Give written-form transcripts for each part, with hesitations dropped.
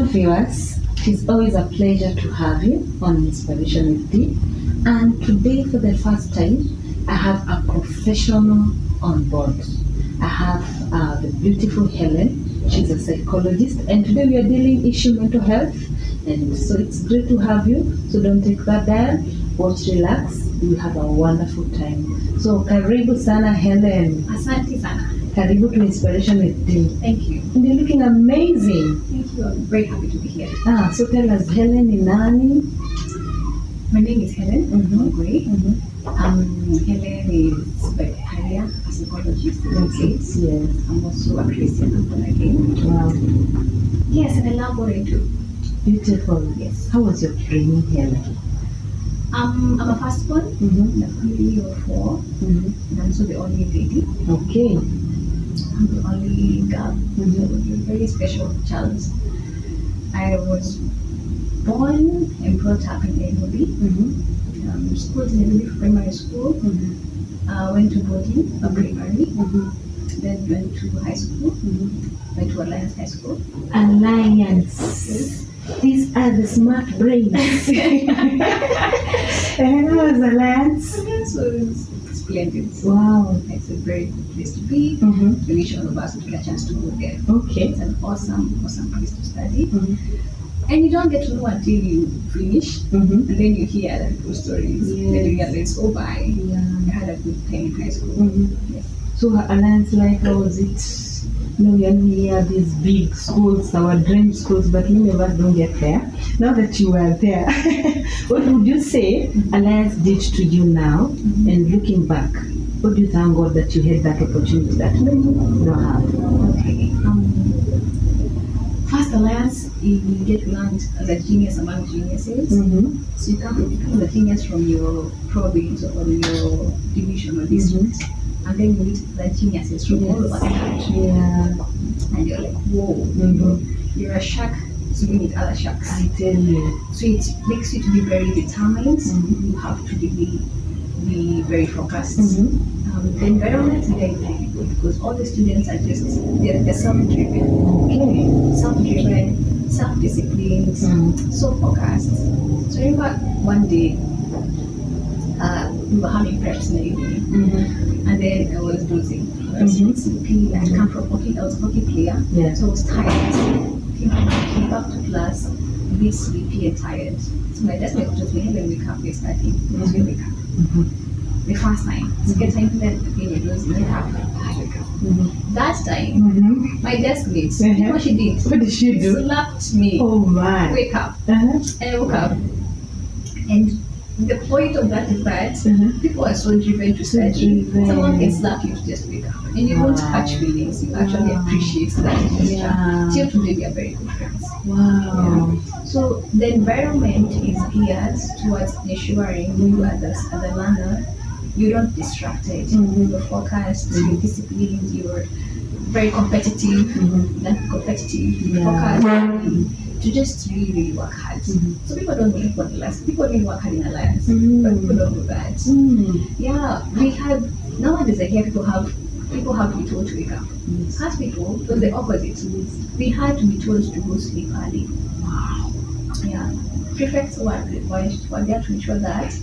viewers, it's always a pleasure to have you on Inspiration with D. And today, for the first time, I have a professional on board. I have the beautiful Helen. She's a psychologist, and today we are dealing issue mental health. And so it's great to have you. So don't take that down. Watch, relax. We have a wonderful time. So karibu sana Helen. Asante sana. Karibu to Inspiration with D. Thank you. And you're looking amazing. Thank you. I'm very happy to be here. So tell us, Helen ni nani? My name is Helen Wangui. Helen is by career a psychologist. Yes. I'm also a Christian. I'm born again. Wow. Yes, and I love what I do. Beautiful. Yes. How was your training, Helen? I'm a firstborn in a family of 4, and I'm also the only lady. Okay. I'm the only girl. So it was a very special child. I was born and brought up in Nairobi. Schooled in Nairobi primary school. Went to boarding, primary. Then went to high school. Went to Alliance High School. Alliance. These are the smart brains. And how was Alliance? Alliance was splendid. Wow. It's a very good place to be. We wish all of us would get a chance to go there. Okay. It's an awesome place to study. And you don't get to know until you finish, and then you hear other people's stories. Yes. Then you realize, oh, bye. Yeah. I had a good time in high school. Yes. So Alliance life, how was it? We only hear these big schools, our dream schools, but we never don't get there. Now that you are there, what would you say Alliance did to you now? And looking back, what do you thank God that you had that opportunity that many don't have? Okay. First Alliance, you get learned as a genius among geniuses. So you become the genius from your province or from your division or district. And then you meet the geniuses from all over the country. Yeah. And you're like, whoa, you're a shark, so you meet other sharks. I tell you. So it makes you to be very determined. You have to really be very focused. The environment is very good because all the students are just, they're self-driven. Okay. Self-driven, self-disciplined, so focused. So I remember one day, we were having preps in the evening, and then I was dozing. I was sleepy. I had come from hockey. I was a hockey player, so I was tired. Came back to class, a bit sleepy and tired. So my desk mate told me, "Helen, wake up, we're starting." I was wake up. The first time, second time, then again it was wake up. That time, my desk mate, you know what she did? What did she do? Slapped me. Oh my! Wake up. And I woke up. And the point of that is that people are so driven to study. Someone can slap you to just wake up, and you won't catch feelings. You actually appreciate that. Till today, we are very good friends. Wow. So the environment is geared towards ensuring you as a learner, you don't distracted. You're focused. You're disciplined. You're very competitive. You're focused. To just really work hard. So people don't believe what Alliance. People really work hard in Alliance, but people don't do that. Yeah, we had nowadays I hear people have to be told to wake up. As people, it was the opposite. We had to be told to go sleep early. Wow. Yeah. Prefects were there to ensure that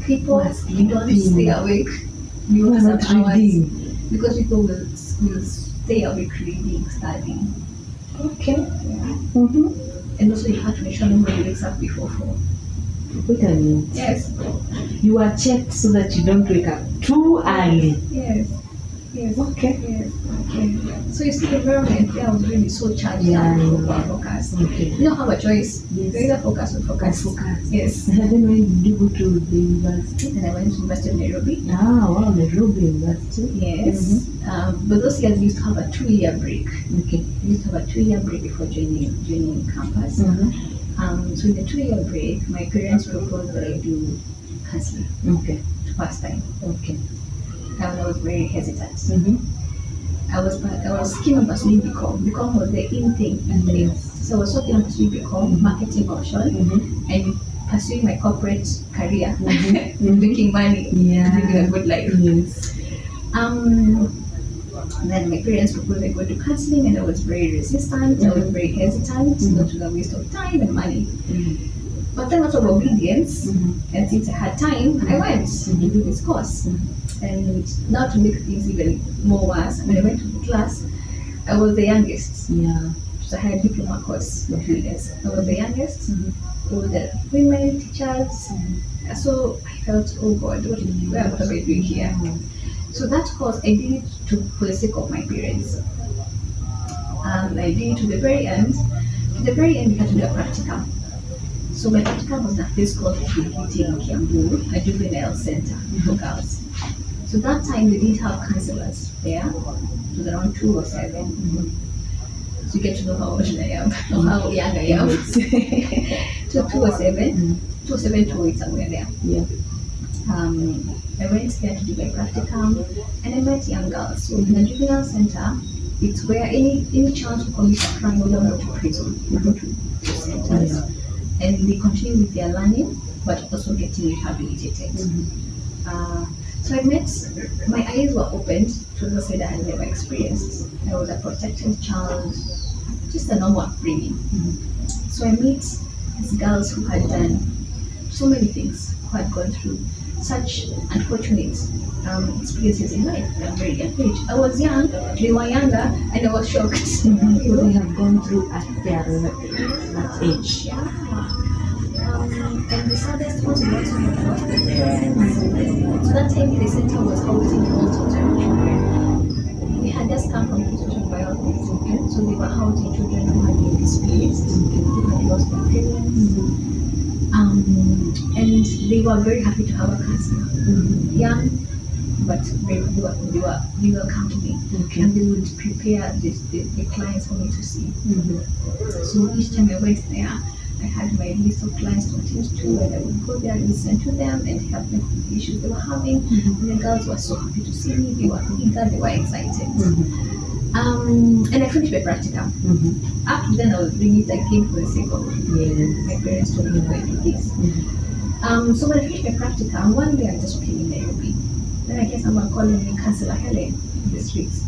people don't stay awake beyond some hours, because people will stay awake reading, studying. Okay. Yeah. And also you have to make sure nobody wakes up before 4. Wait a minute. Yes. You are checked so that you don't wake up too early. Yes. Okay. Yes. Okay. So you see the environment there was really so charged up for focus. Okay. You don't have a choice. Yes. You either focus or focus. Yes. And then when did you go to the university? And I went to University of Nairobi. Wow, Nairobi University. Yes. But those years used to have a 2-year break. Okay. We used to have a 2-year break before joining campus. So in the 2-year break, my parents proposed that I do counseling. Okay. To pass time. Okay. And I was very hesitant. I was keen on pursuing BCom. BCom was the in thing. So I was so keen on pursuing BCom, marketing option, and pursuing my corporate career, making money, living a good life. Yes. And then my parents proposed I go to counseling, and I was very resistant. I was very hesitant, not to the waste of time and money. But then out of obedience, and since I had time, I went to do this course. And now to make things even more worse, when I went to the class, I was the youngest. Yeah. So I had a diploma course of 2 years. I was the youngest. All the women teachers. So I felt, oh God, what am I doing here? So that course I did for the sake of my parents. I did to the very end. To the very end, we had to do a practicum. So my practicum was at this called Kigiti in Kiambu, a juvenile center for girls. So that time they didn't have counselors there. It was around 2 or 7. So you get to know how old I am, or how young I am. So 2 or 7, 2 or 7, 2 or 8, somewhere there. Yeah. I went there to do my practicum, and I met young girls. So in a juvenile center, it's where any child who commits a crime will not go to prison. They go to centers, and they continue with their learning, but also getting rehabilitated. So I met, my eyes were opened to the side I had never experienced. I was a protected child, just a normal upbringing. So I meet these girls who had done so many things, who had gone through such unfortunate experiences in life at a very young age. I was young, they were younger, and I was shocked. What they have gone through at their that age. And the saddest was lost their parents. So that time the center was housing all sorts of children. We had just come from the social violence, so they were housing children who had been displaced, who had lost their parents. And they were very happy to have a counselor. Young, but they will come to me, and they would prepare the clients for me to see. So each time I went there, I had my list of clients to attend to, and I would go there and listen to them and help them with the issues they were having. And the girls were so happy to see me. They were eager, they were excited. And I finished my practicum. After then, I was doing it again for the sake of my parents told me to go do this. So when I finished my practicum, one day I just came in Nairobi. Then I hear someone calling me Councillor Helen in the streets.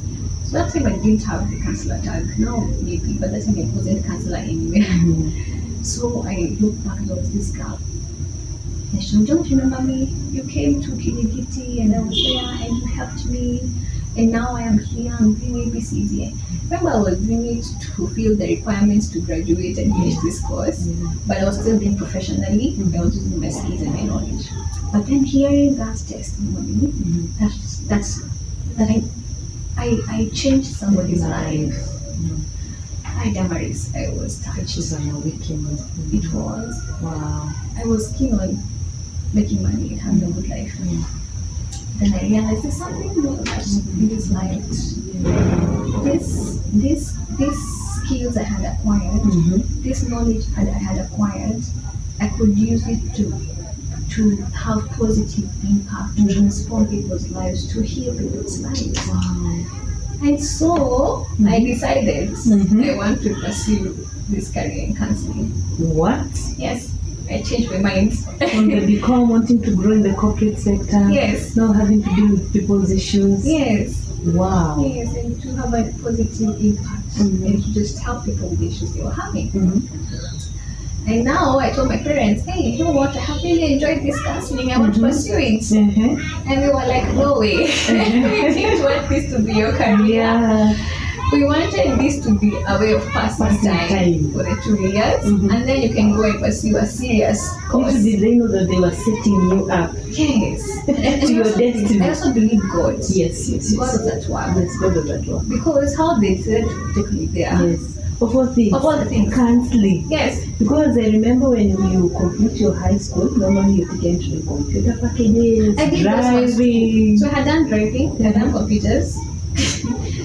So that time I didn't have the councillor tag. Now maybe, but that time I wasn't councillor anywhere. So I looked back and there was this girl. And she said, don't you remember me? You came to Kiligiti and I was there and you helped me. And now I am here, I'm doing ABCD. Remember, I was doing it to fulfill the requirements to graduate and finish this course, but I was still doing professionally. I was using my skills and my knowledge. But then hearing that testimony, that I changed somebody's life. I Damaris, I was touched. It was. Wow. I was keen on making money and having a good life. Then I realized there's something more in this life. This skills I had acquired, this knowledge I had acquired, I could use it to have positive impact, to transform people's lives, to heal people's lives. Wow. And so I decided I want to pursue this career in counseling. What? Yes. I changed my mind. From the become wanting to grow in the corporate sector. Yes. Now having to deal with people's issues. Yes. Wow. Yes, and to have a positive impact and to just help people with the issues they were having. And now I told my parents, hey, you know what? I have really enjoyed this counseling. I want to pursue it. And they were like, no way. We didn't want this to be your career. Yeah. We wanted this to be a way of passing time for the 2 years, and then you can go and pursue a serious course. Little did they know that they were setting you up. Yes. To your destiny. I also believe God. Yes. God was at work. Yes, God was at work. Because how they said to take me there. Yes. Of all things. Of all the things. Counseling. Yes. Because I remember when you complete your high school, normally you get into the computer packages, I did driving. So I had done driving, I had done computers.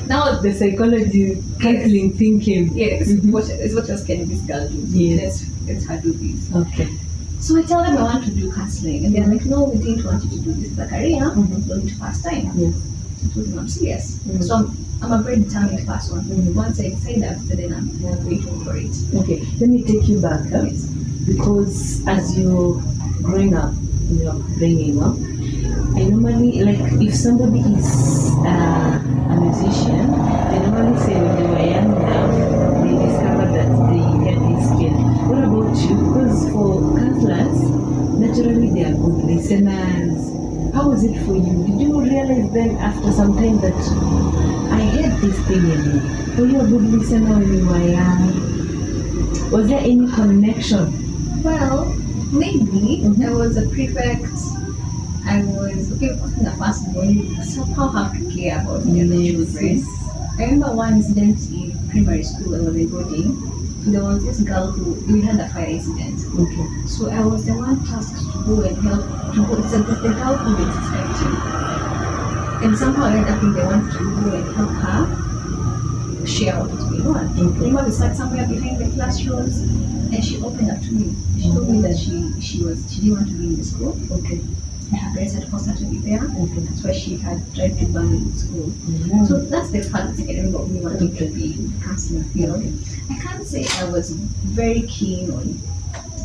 Now the psychology, counseling, thinking. Yes. What else can this girl do? Yes. Let's her do this. Okay. So I tell them I want to do counseling, and they're like, no, we didn't want you to do this as a career. We're going to pass time. Yes. I told them I'm serious. So I'm a very determined person. Once I decide that, then I'm going to go for it. Okay, let me take you back. Yes. Because as you're growing up in your upbringing, I normally, like, if somebody is a musician, they normally say when they were young enough, they discovered that they had this skill. What about you? Because for counselors, naturally they are good listeners. How was it for you? Did you realize then after some time that I had this thing in me? Were you a good listener when you were young? Was there any connection? Well, maybe I was a prefect. I was okay, of course, in the first born, you somehow have to care about the other children. I remember one incident in primary school. I was in boarding. So there was this girl who we had a fire incident. Okay. So I was the one tasked to go and help. So the girl who was expecting, and somehow I ended up being the one to go and help her share what was going on. Okay. Remember, we sat somewhere behind the classrooms, and she opened up to me. She told me that she didn't want to be in the school. Okay. Her parents had forced her to be there. Okay. That's why she had tried to burn in school. So that's the first thing I remember of me wanting to be in the counseling field. I can't say I was very keen on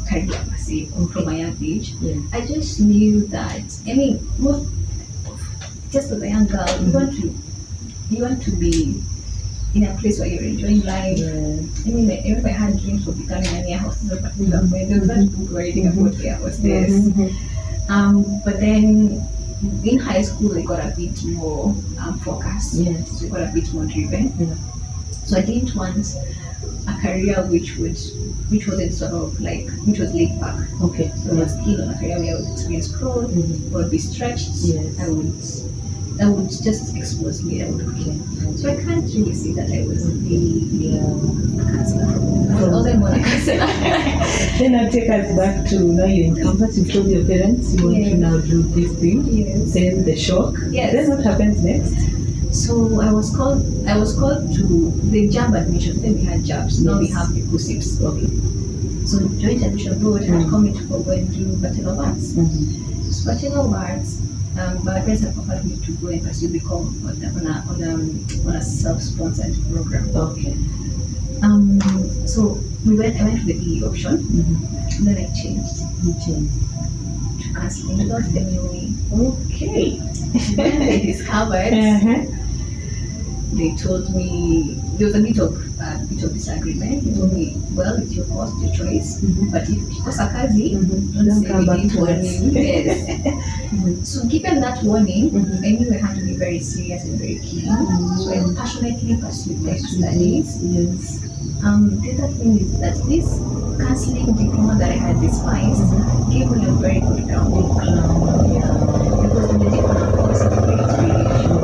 career per se from my young age. Yeah. I just knew that, I mean, just as a young girl, you want to be in a place where you're enjoying life. Yeah. I mean, I remember I had dreams of becoming an air hostess, but there was that book writing about air hostess. But then in high school, I got a bit more focused. Yes. So I got a bit more driven. Yeah. So I didn't want a career which wasn't sort of like, which was laid back. Okay. So I was keen on a career where I would experience growth, I would be stretched, Yes. I would just expose me, I would okay. So I can't really say that I was really a counselor. I was more a counselor. Then I'll take us back to now you're in campus, you told your parents you want to now do this thing. Yes. Then the shock. Yes. Then what happens next? So I was called to the job admission. Then we had jobs. Now we have the CUSIPs. Okay. So joint admission board had come to go and do Bachelor of Arts. So Bachelor of Arts, my parents had offered me to go and pursue the com on a self-sponsored program. Okay. So I went to the BE option. Then I changed You changed. to counseling without them knowing. Okay. When they discovered, they told me there was a bit of disagreement. They told me, well, it's your course, your choice, but if because Akazi, don't say come back we need to us. warning. Yes. So given that warning, I knew I had to be very serious and very keen. So I passionately pursued my studies. Yes. The other thing is that this counseling diploma that I had despised gave me a very good grounding. Because in the diploma course, it's very experiential.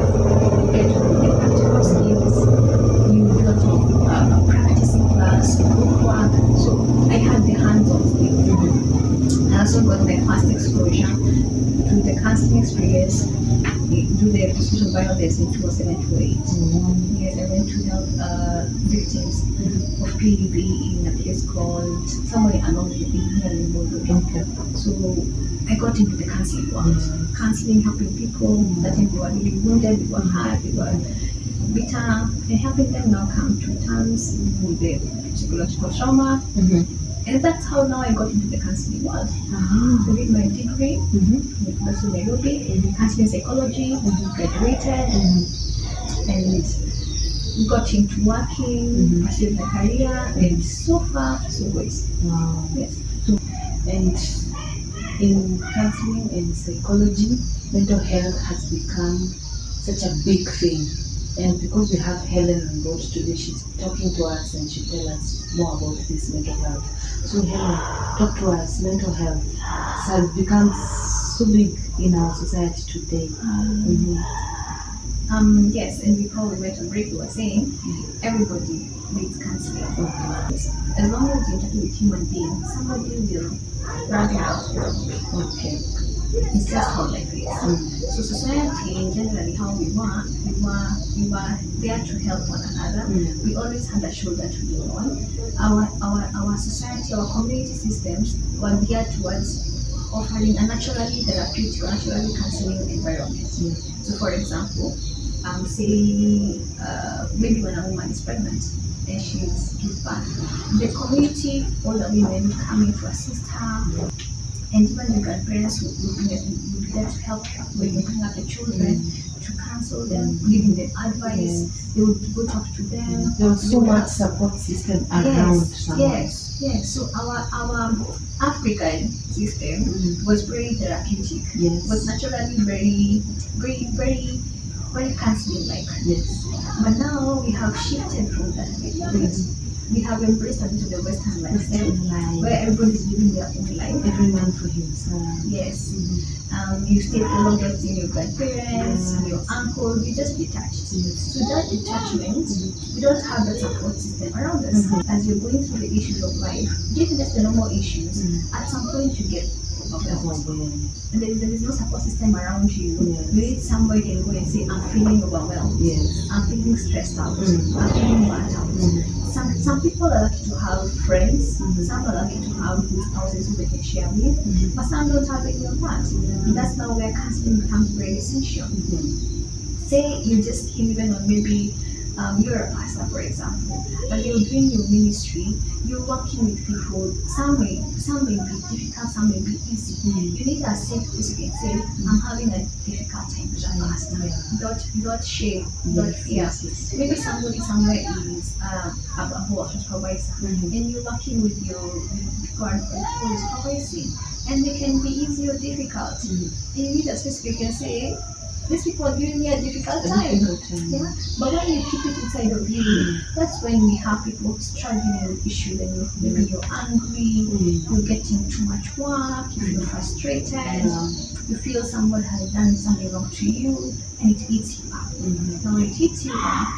You get to do the practical skills, you got to practicing class, group work. So I had the hands-on skills. I also got my first exposure to the counseling experience, do the discussion violence in 2007-2008. Yes, I went to help victims of PDB in a place called somewhere along the here in Bodo. Okay. So I got into the counseling world. Counseling, helping people that they were really wounded, they were hurt, they were bitter, and helping them now come to terms with the psychological trauma. And that's how now I got into the counseling world. I did my degree with University of Nairobi, counseling psychology, graduated, and got into working, pursued my career, and so far, so good. Wow. Yes. And in counseling and psychology, mental health has become such a big thing. And because we have Helen on board today, she's talking to us and she'll tell us more about this mental health. So Helen, talk to us. Mental health has become so big in our society today. Yes, and before we went on break, we were saying everybody needs counseling. As long as you're talking with human beings, somebody will run out. Okay. It's just how life is. So society, in generally, how we were there to help one another. We always had a shoulder to lean on. Our society, our community systems were geared towards offering a naturally therapeutic or naturally counseling environment. So, for example, say maybe when a woman is pregnant and she gives birth, the community, all the women come in to assist her, and even the grandparents would there to help when you bring up the children, to counsel them, giving them advice. They would go talk to them. There was so much support system around someone. Yes. So our African system was very therapeutic. Yes. Was naturally very counseling like. Yes. But now we have shifted from that. We have embraced a bit of the Western lifestyle, where everybody is living their own life. Every man for himself. Yes. You stay for longer seeing your grandparents, your uncles, you just detached. So that detachment, we don't have that support system around us. As you're going through the issues of life, even just the normal issues, at some point you get overwhelmed. And there is no support system around you. Yes. You need somebody to go and say, I'm feeling overwhelmed. Yes. I'm feeling stressed out. I'm feeling burnt out. Some people are lucky to have friends. Some are lucky to have good spouses who they can share with. But some don't have any of that. And that's now where counseling becomes very essential. Say you just came even on maybe you're a pastor, for example, and you're doing your ministry, you're working with people, some may be difficult, some may be easy. You need a safe place you can say, I'm having a difficult time with a pastor, without shame, without fear. Maybe somebody somewhere is a boss or supervisor, and you're working with your people who is supervising, and they can be easy or difficult. And you need a space where you can say, these people are giving me a difficult time. Yeah? But when you keep it inside of you, that's when we have people struggling with issues. And maybe you're angry, you're getting too much work, you feel frustrated, you feel somebody has done something wrong to you, and it eats you up. Now when it eats you up,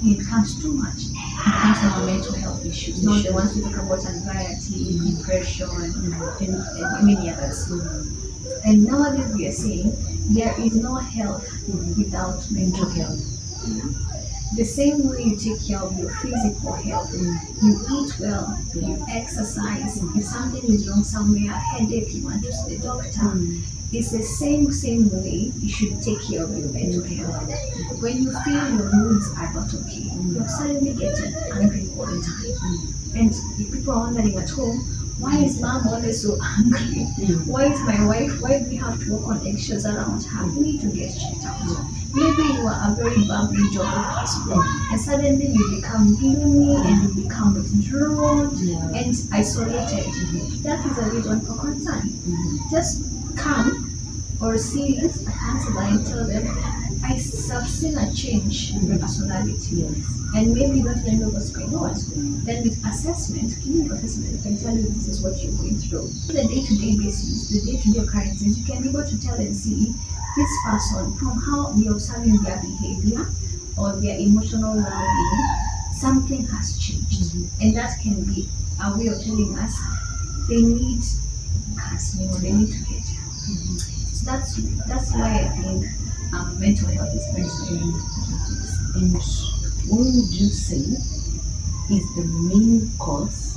it becomes too much. It becomes our mental health issues, not the ones we talk about anxiety, depression, and many others. And nowadays we are saying there is no health without mental health. The same way you take care of your physical health, you eat well, you exercise, if something is wrong somewhere, a headache, you want to see the doctor. It's the same way you should take care of your mental health. When you feel your moods are not okay, you're suddenly getting angry all the time. And if people are wondering at home, why is mom always so angry? Why is my wife, why do we have to walk on eggshells around her? We need to get checked out. Maybe you are a very bubbly, jolly person, and suddenly you become gloomy and you become withdrawn and isolated. That is a reason for concern. Just come or see a counselor and tell them, I have seen a change in your personality. And maybe you don't even know what's going on. Then with assessment, clinical assessment, you can tell you this is what you're going through. On a day-to-day basis, the day-to-day occurrences, you can be able to tell and see this person from how you're observing their behavior or their emotional well-being, something has changed. And that can be a way of telling us they need counseling or they need to get help. So that's why I think mental health is very important. And what would you say is the main cause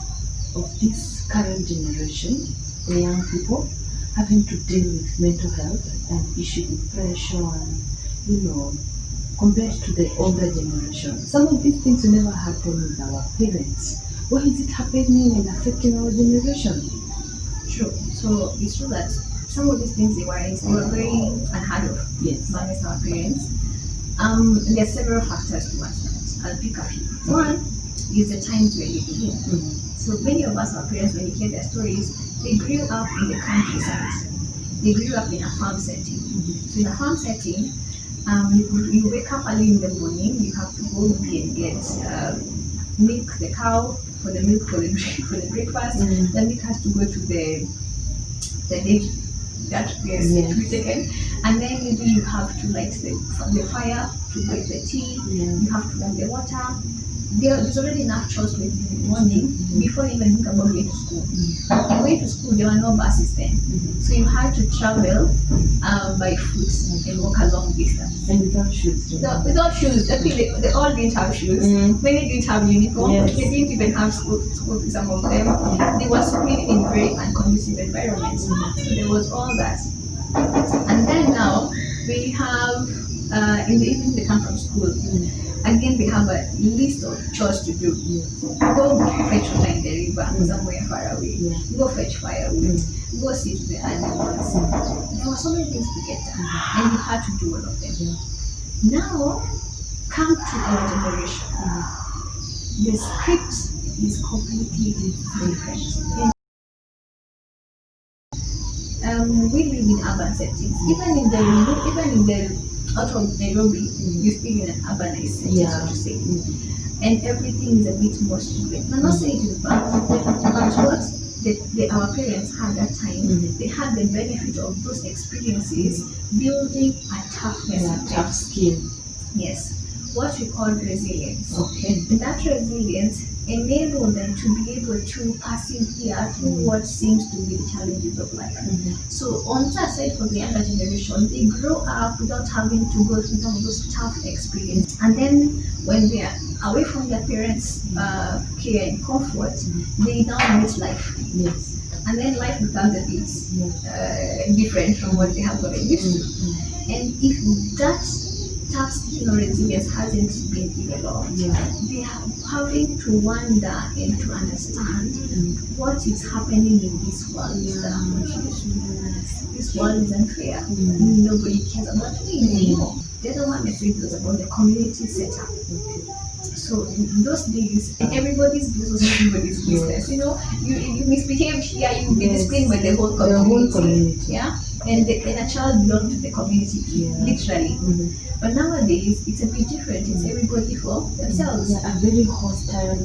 of this current generation, the young people, having to deal with mental health and issue depression, compared to the older generation? Some of these things never happened with our parents. Why is it happening and affecting our generation? True. So it's true that some of these things they were very unheard of amongst our parents. There are several factors towards that. I'll pick a few. One is the times we're living in. So many of us, our parents, when you hear their stories, they grew up in the countryside. They grew up in a farm setting. So in a farm setting, you wake up early in the morning, you have to go and get milk the cow for the milk for the breakfast. Then it has to go to the lake that to be taken, and then maybe you have to light the fire to make the tea. You have to run the water. There's already enough chores with in the morning before you even think about going to school. Going to school, there were no buses then, so you had to travel by foot and walk a long distance. And without shoes. Without shoes. They all didn't have shoes. Many didn't have uniform. They didn't even have school. Some of them. They were schooling in very unconducive environments. So there was all that. And then now we have in the evening they come from school. Again, they have a list of chores to do. Go fetch water in the river somewhere far away. Go fetch firewood. Go see to the animals. There were so many things to get done, and you had to do all of them. Now, come to our generation. The script is completely different. We live in urban settings. Even in the out of Nairobi, you still in an urbanized setting, so to say. And everything is a bit more stupid. I'm not saying it is bad, but what our parents had that time, they had the benefit of those experiences building a toughness, a tough skin. Yes. What we call resilience. Okay. And that resilience enabled them to be able to persevere through what seems to be the challenges of life. So on that side, for the younger generation, they grow up without having to go through some of those tough experiences. And then when they are away from their parents' care and comfort, they now meet life. Yes. And then life becomes a bit different from what they have gotten used to. And if that tough skin or resilience hasn't been developed, they are having to wonder and to understand what is happening in this world that I'm not used to. This world is unfair. Nobody cares about me anymore. The other one I said was about the community setup. So in those days, everybody's business was everybody's business. You know, you misbehave here, you will be disciplined by the whole community. Yeah, and a child belongs to the community, literally. But nowadays, it's a bit different. It's everybody for themselves. A very hostile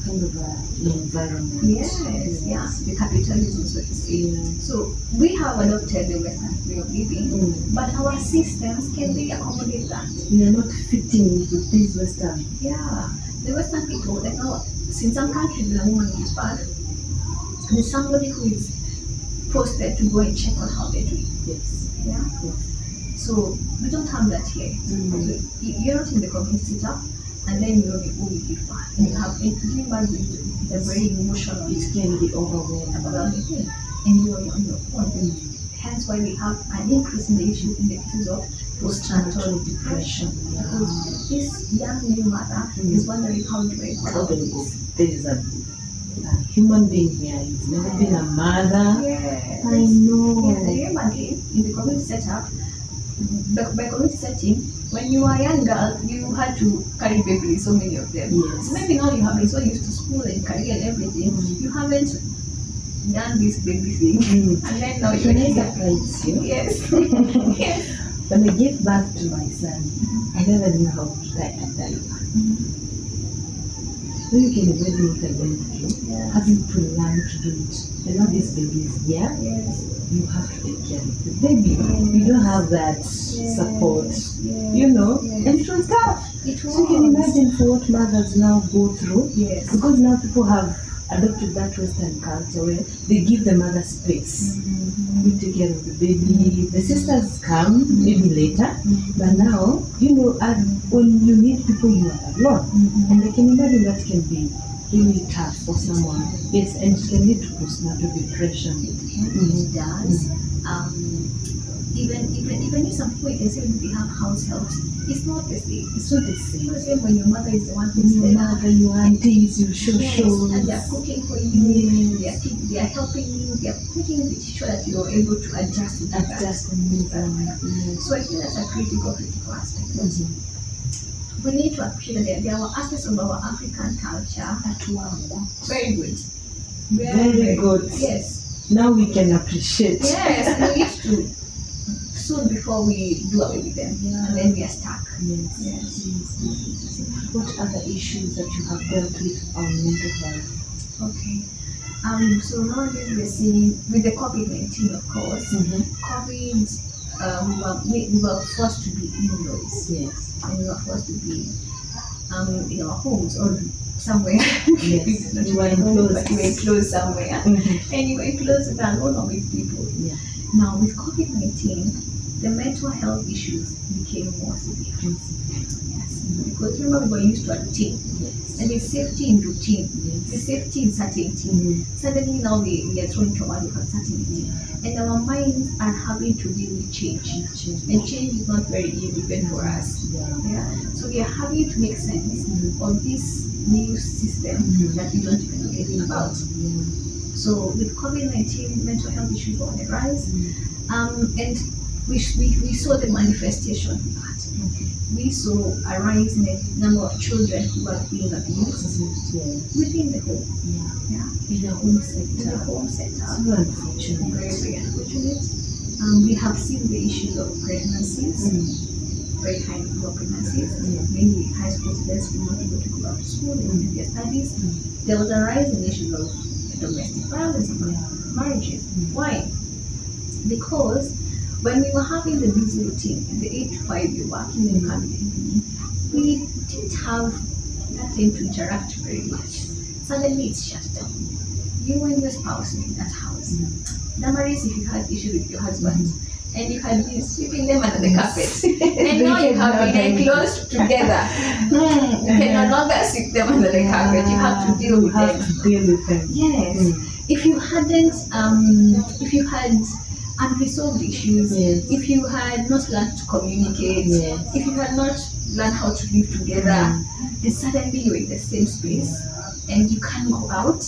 kind of environment. Yes, the capitalism, so to say. So we have adopted the Western way of living, but our systems can really accommodate that. We are not fitting with this Western. Yeah, the Western people, like now, in some countries, when a woman gives birth, there's somebody who is posted to go and check on how they're doing. Yes. Yeah. So we don't have that here. So you're not in the community setup, and then you're the only give birth. And you have giving birth is a very emotional. It can be overwhelming thing, and you're on your own. Hence why we have an increase in the issue in the cases of postnatal depression. Because this young new mother is wondering how do I go about this. There is a human being here. He's never been a mother. Yes. I know. Yes, I remember again in the community setup. By community setting, when you were a young girl, you had to carry babies, so many of them. Yes. So maybe now you have been so used to school and career and everything, you haven't done this baby thing. And then now you're surprise you. Yes. Yes. When I gave birth to my son, I never knew how to tie a diaper. So you can imagine what I went through, having to learn to do it. And now this baby is here. Yes. You have to take care of the baby. You don't have that support, you know, and it was tough. So you can imagine for what mothers now go through, because now people have adopted that Western culture where they give the mother space. You take care of the baby. The sisters come maybe later, but now, you know, when you need people, you are alone. And I can imagine that can be really tough for someone. Yes, and it can lead to postnatal depression. It does. Even if some people can say they have house helps, it's not the same. It's not the same. It's not the same when your mother is the one who's there. Your mother, your aunties, your shows. And they're cooking for you, they are helping you, they are making sure that you're able to adjust to that. Adjust and move on. So I think that's a critical aspect. We need to appreciate that there are aspects of our African culture that were very good. Very good. Yes. Now we can appreciate. Yes, we used to. Soon before we do away with them, and then we are stuck. Yes. What other issues that you have dealt with on mental health? Okay. So nowadays we're seeing with the COVID-19, of course. COVID, we were forced to be indoors. Yes. And we were forced to be in our homes or somewhere. Yes. You were enclosed, but you were enclosed somewhere. And you were enclosed with alone or with people. Yeah. Now with COVID-19, the mental health issues became more severe. Yes, because remember we used to have routine, and the safety in routine, the safety in certainty. Suddenly now we are thrown to one of uncertainty, and our minds are having to deal with change. And change is not very easy even for us. Yeah. So we are having to make sense of this new system that we don't even know anything about. So with COVID-19, mental health issues were on the rise, and we saw the manifestation of that. We saw a rise in the number of children who are being abused within the home. In the home sector. In the home sector. So unfortunate. Very, very unfortunate. We have seen the issues of pregnancies, very high number of pregnancies, mainly high school students who not able to go back to school and their studies. There was a rise in issues of domestic violence and marriages. Why? Because when we were having the busy routine, in the 8 to 5 we were working and coming, we didn't have that time to interact very much. Suddenly it's shut down. You and your spouse in that house. Damaris, if you had issues with your husband, and you had been sweeping them under the carpet, and now you have been enclosed together, you can no longer sweep them under the carpet. You have to deal with them. Yes. If you had unresolved issues, if you had not learned to communicate, if you had not learned how to live together, and suddenly you're in the same space and you can't go out.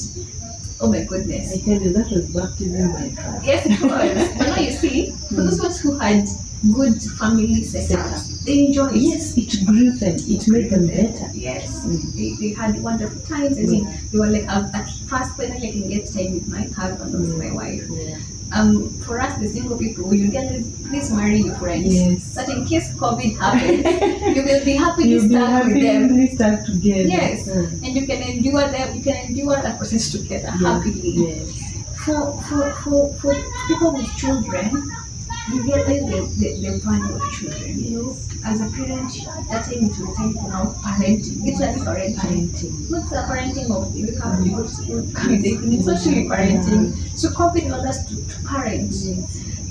Oh my goodness. I tell you, that was baptism by fire. Yes, it was. But now you see, for those ones who had good family setups, they enjoyed it. Yes, it grew them. It made them better. Yes. They had wonderful times. I mean, they were like, at first, finally I can get time with my husband or with my wife. For us, the single people, you get this, please marry your friends. Yes. That in case COVID happens, you will be happily stuck with them. Stuck together. Yes. And you can endure them, you can endure that process together happily. Yes. For people with children, you realize the value of children. You know, as a parent, that time it will time for now parenting. It's like parenting. Not the parenting of you have to go to school, it's actually parenting. So COVID allowed us to parent.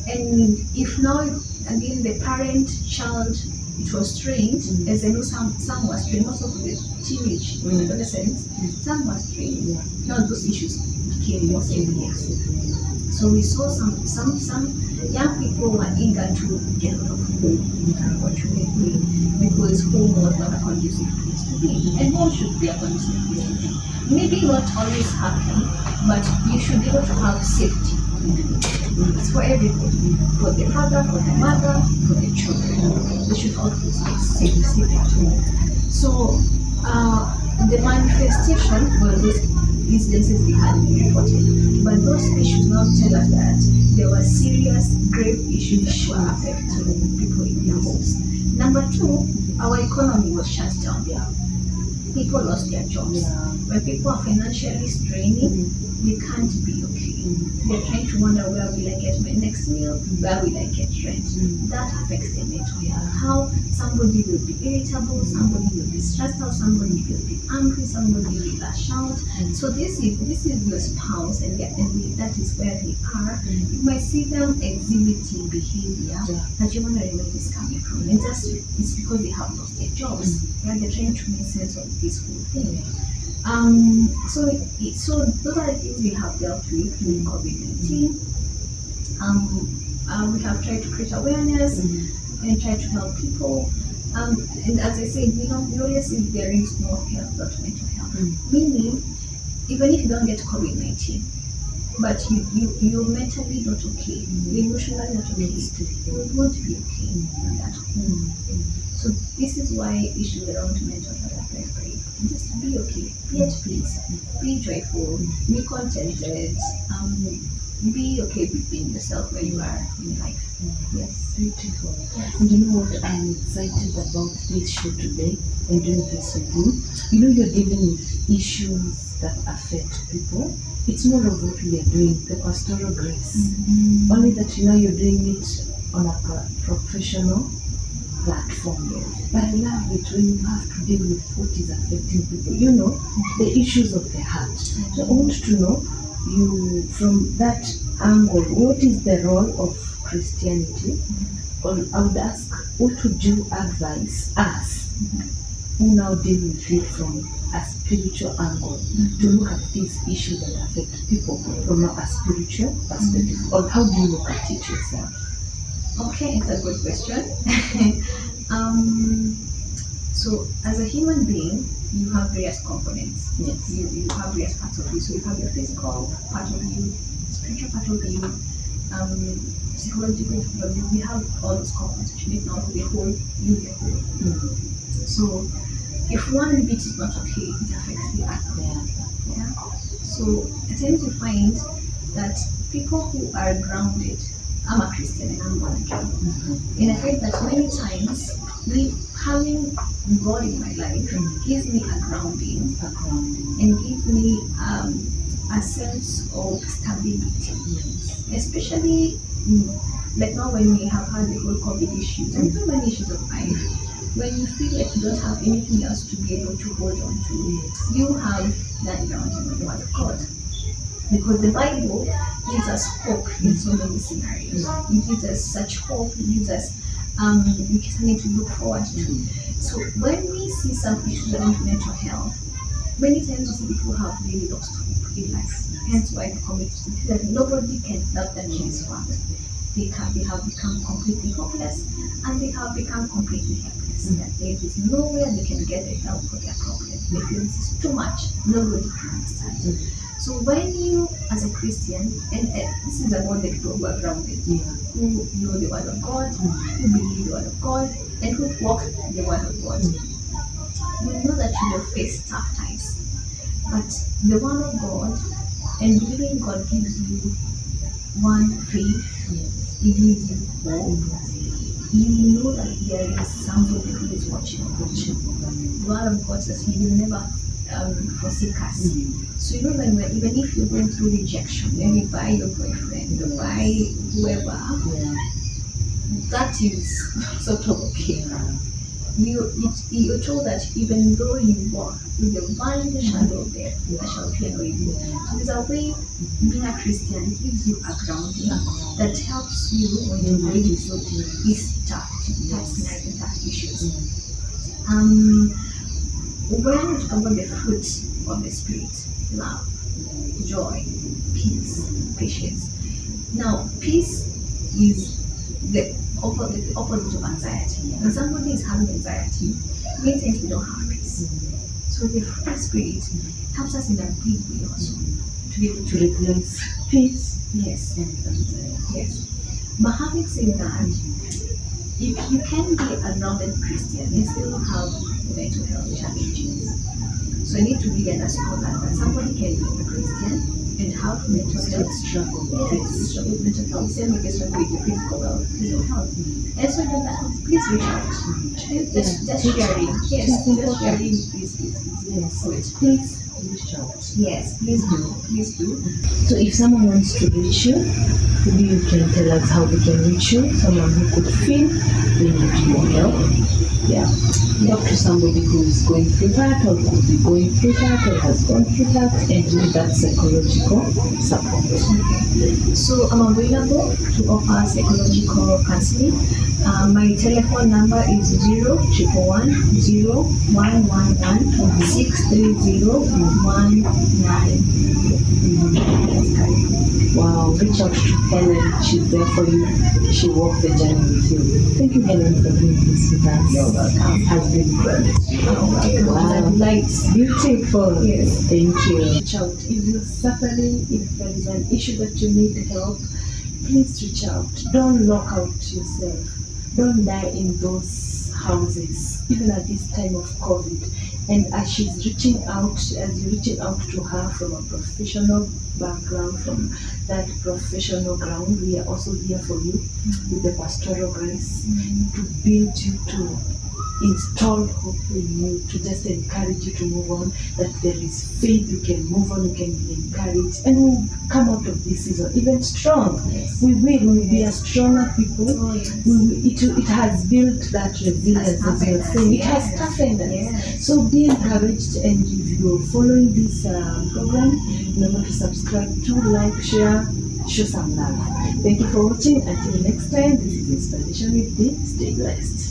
And if now again the parent child it was trained, as I know some was trained, most of the teenage adolescents, some was trained. Now those issues became more severe. So we saw some young people were eager to get out of home, unfortunately, because home was not a conducive place to be. And home should be a conducive place to be. Maybe not always happy, but you should be able to have safety. It's for everybody, for the father, for the mother, for the children. They should always be safe at home. So the manifestation were those incidences we had reported, but those issues now tell us that there were serious, grave issues that were affecting people in their homes. Number 2, our economy was shut down. People lost their jobs. When people are financially straining, they can't be okay. They're trying to wonder, where will I get my next meal? Where will I get rent? That affects their mental health. How somebody will be irritable, somebody will be stressed out, somebody will be angry, somebody will lash out. So this is your spouse, and that is where they are. You might see them exhibiting behavior that you wonder where this coming from. And it's because they have lost their jobs. They're trying to make sense of this whole thing. So those are the things we have dealt with during COVID-19. We have tried to create awareness and try to help people. And as I said, we always say there is no health without mental health. Meaning, even if you don't get COVID-19, but you're mentally not okay, you're emotionally not okay, you won't be okay at home. So this is why issues around mental health are very, very important. Just be okay, be at peace, be joyful, be contented, be okay with being yourself where you are in life. Yes. Beautiful. And you know what, I'm excited about this show today and doing this with you. You know, you're dealing with issues that affect people. It's more of what we are doing, the pastoral grace. Only that you're doing it on a professional platform. But I love it when you have to deal with what is affecting people. You know, the issues of the heart. So I want to know, you from that angle, what is the role of Christianity or I would ask, what would you advise us who now deal with it from a spiritual angle to look at these issues that affect people from a spiritual perspective? Or how do you look at it yourself? Okay, it's a good question. So as a human being, you have various components. Yes. You have various parts of you. So you have your physical part of you, spiritual part of you, psychological part of you. We have all those components which make now the whole you the whole. So if one bit is not okay, it affects the other. Yeah. So at times you find that people who are grounded, I'm a Christian and I'm born again. And I find that many times having God in my life gives me a grounding and gives me a sense of stability. Especially like now when we have had the whole COVID issues and so many issues of life, when you feel like you don't have anything else to be able to hold on to, you have that grounding of the Word of God. Because the Bible gives us hope in so many scenarios. It gives us such hope, it gives us something to look forward to. So when we see some issues around mental health, many times we see people have really lost hope in life. Hence why the community feel that nobody can help them in this world. They have become completely hopeless and they have become completely helpless. That there is nowhere they can get the help for their problem. They feel this is too much, nobody can understand. So when you, as a Christian, and this is about the people who are grounded, who know the Word of God, who believe the Word of God, and who walk the Word of God, you know that you will face tough times. But the Word of God and believing God gives you one faith, it gives you hope. You know that there is somebody who is watching over you. The Word of God says He will never forsake us. So you know that even if you're going through rejection, maybe by your boyfriend or by whoever, that is sort of okay. You're told that even though you walk through the valley of the shadow of death, I shall fear no evil. So there's a way, being a Christian, it gives you a grounding that helps you when you're going through these tough scenarios and tough issues. When we talk about the fruit of the Spirit, love, joy, peace, patience. Now, peace is the opposite of anxiety. When somebody is having anxiety, many times we don't have peace. So the fruit of the Spirit helps us in a big way also to be able to replace peace. Yes. Yes. But having said that, if you can be a grounded Christian and still have mental health challenges, so you need to really understand that somebody can be a Christian and have mental health struggle. Yes, struggle with mental health. Same with struggle with your physical health. And so then that please reach out. Just sharing. Yes, just sharing. Please. Yes. Please reach out. Yes, please do. Please do. So if someone wants to reach you, maybe you can tell us how they can reach you. Someone who could feel they need your help. Talk to somebody who is going through that, or could be going through that, or has gone through that, and need that psychological support. So I'm available to offer psychological counseling. My telephone number is 01101163019. Wow, reach out to Helen. She's there for you. She walked the journey with you. Thank you, Helen, for doing this with us. You're welcome. It has been great. Wow. Lights. Beautiful. Yes. Thank you. Reach out. If you're suffering, if there is an issue that you need help, please reach out. Don't lock out yourself. Don't die in those houses, even at this time of COVID. And as she's reaching out, as you're reaching out to her from a professional background, from that professional ground, we are also here for you with the pastoral grace to build you, to install hope in you, to just encourage you to move on, that there is faith, you can move on, you can be encouraged, and we'll come out of this season even strong. Yes. We will be a stronger people. Oh, yes. It has built that resilience, as you're saying. It has toughened us. Yes. So be encouraged, and if you're following this program, remember to subscribe, to like, share, show some love. Thank you for watching. Until next time, this is Inspiration with D. Stay blessed.